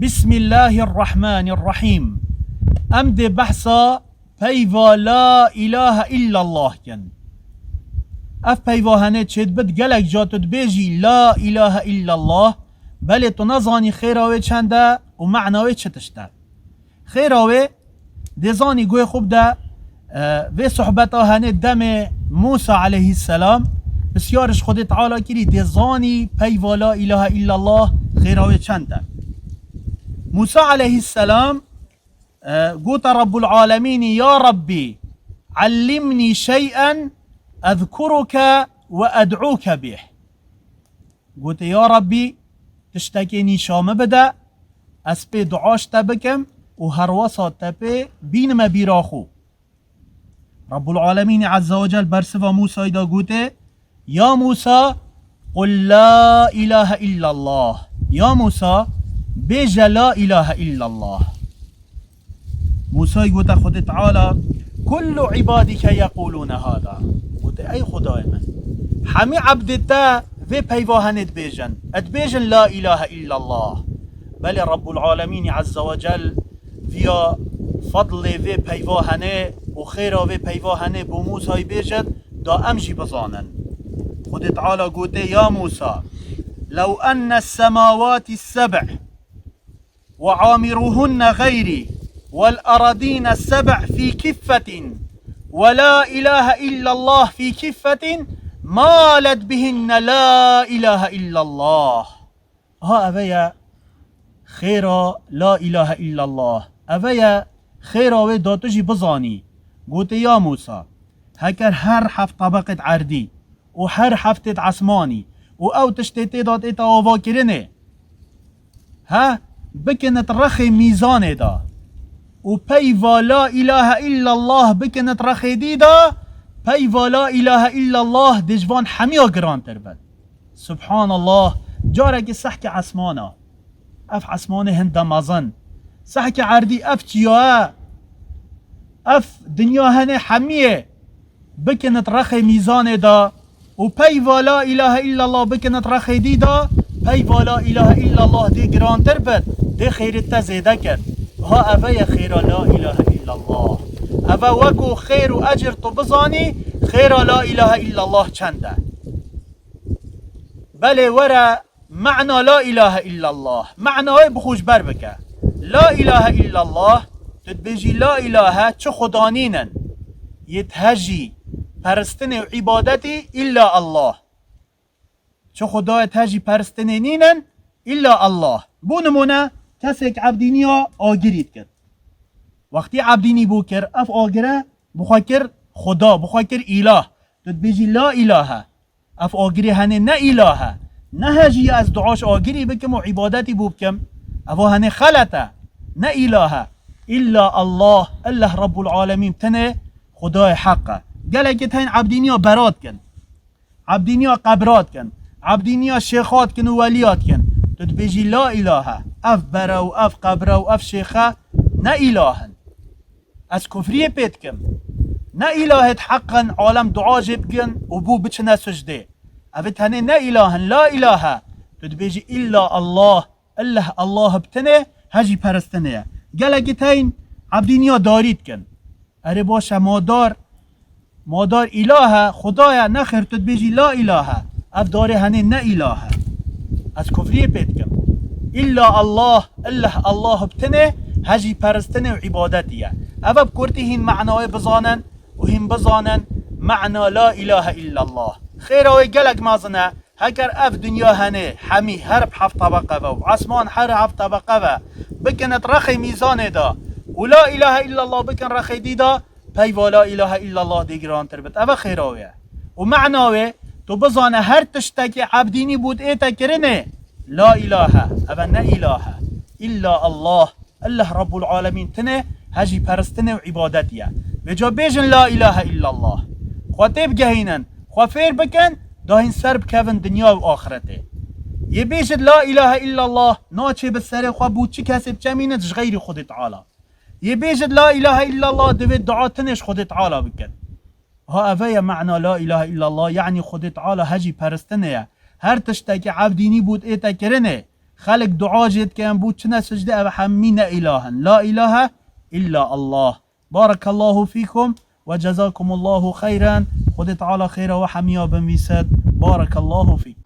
بسم الله الرحمن الرحيم. ام دي بحثا پیوا لا اله الا الله کن. اف پیوا هنه چید بد گلک جاتد بیجی لا اله الا الله، بله تو نزانی خیراوه چنده و معناوه چتشته. خیراوه دیزانی گوی خوب ده و صحبت هنه دم موسی علیه السلام بسیارش خود تعالی کری دیزانی پیوا لا اله الا الله خیراوه چنده. موسى عليه السلام قلت رب العالمين يا ربي علمني شيئا أذكرك وأدعوك به. قلت يا ربي تشتكيني شام بدا أسبي دعاش تبكم وهروسا تبي بينما بيراخو. رب العالمين عز وجل برسفا موسى إذا قلت يا موسى قل لا إله إلا الله. يا موسى بيج لا إله إلا الله. موسى يقول خد تعالى كل عبادك يقولون هذا. قلت أي خداي من حمي عبدتا في بيواهن اتبيجن لا إله إلا الله. بل رب العالمين عز وجل فيا فضل في بيواهن وخير في بيواهن بموسى بيجد دا أمجي بظانا. خد تعالى قلت يا موسى لو أن السماوات السبع وعامرهن غيري والأراضين السبع في كفة ولا إله إلا الله في كفة مالت بهن لا إله إلا الله. ها أبيا خيرا لا إله إلا الله أبيا خيرا وداتجي بزاني. قلت يا موسى هكر هر حفت طبقة عردي وهر حفتة عسماني او تشتيتي دات اتا وفاكريني ها بكنت رخي ميزاني دا وبيفا لا إله إلا الله بكنت رخي دي دا بيفا لا إله إلا الله دجوان حمية قران تربت. سبحان الله. جارك سحكي عسمانا اف عسماني هندا مازن سحكي عردي اف تيوها اف دنيا هني حمية بكنت رخي ميزاني دا وبيفا لا إله إلا الله بكنت رخي دي دا بيفا لا إله إلا الله دي قران تربت دي خير التزيده كر. ها أفا خير لا إله إلا الله أفا وكو خير وأجر تبزاني خير لا إله إلا الله چنده. بله ورا معنى لا إله إلا الله معنى بخوش بربكه. لا إله إلا الله تتبجي لا إله چه خدانينن يتهجي پرستن و عبادتي إلا الله. چه خدا تهجي پرستن نينن إلا الله. بو نمونه کسی که عبدینیا آگرید کرد. وقتی عبدینی بو کرد اف آگره بخواکر خدا بخواکر اله تد بیجی لا اله اف آگری هنه نه اله نه هجی از دعاش آگری بکم و عبادتی بو بکم افا هنه خلطه نه اله الا الله الله رب العالمین تنه خدای حقه. گله تین عبدینیا برات کن عبدینیا قبرات کن عبدینیا شیخات کن و ولیات کن تد بیجی لا اله اف برا و اف قبرا و اف شیخه نه الهن از کفریه پیت کم نه الهت حقا عالم دعا جبگن و بو بچنه سجده افت هنه نه الهن لا اله تد بیجی الا الله الله بتنه هجی پرستنه. گلگی تین عبدینیا دارید کن اره باشه مادار اله خدایا نخیر تد بیجی لا اله اف داره هنه نه اله از کفریه پیت کم إلا الله بتنه هجي پرستنه و عبادتيه. أفا بكورتي هين معنى بزانن وهين بزانن معنى لا إله إلا الله. خيره قلق مازنه هكر اف دنيا هنه حمي هرب حف طبقه و عسمان حر حف طبقه بكنت رخي ميزانه دا ولا إله إلا الله بكن رخي دي دا بيوا لا إله إلا الله دي جران تربت. أفا خيره ومعنى تو بزانه هر تشتكي عبديني بود ايتا كرنه لا إله أبا نا إله إلا الله رب العالمين تنه هجي پرستنه و عبادتيه. بجا بيجن لا إله إلا الله خواتيب جهينن خوافير بكن داهين سرب كفن دنيا و آخرته. يبيجد لا إله إلا الله ناچه بسره خواه بود چه کسی بچمينتش غير خود تعالى. يبيجد لا إله إلا الله دوید دعا تنش خود تعالى بكن. ها أفايا معنى لا إله إلا الله يعني خود تعالى هجي پرستنه هر تشتكي عبديني بود ايتا كرنه خلق دعا جد كان بو چنا سجده أبا حمين إلها لا إله إلا الله. بارك الله فيكم وجزاكم الله خيرا. خد تعالى خيرا وحميا بميسد. بارك الله فيك.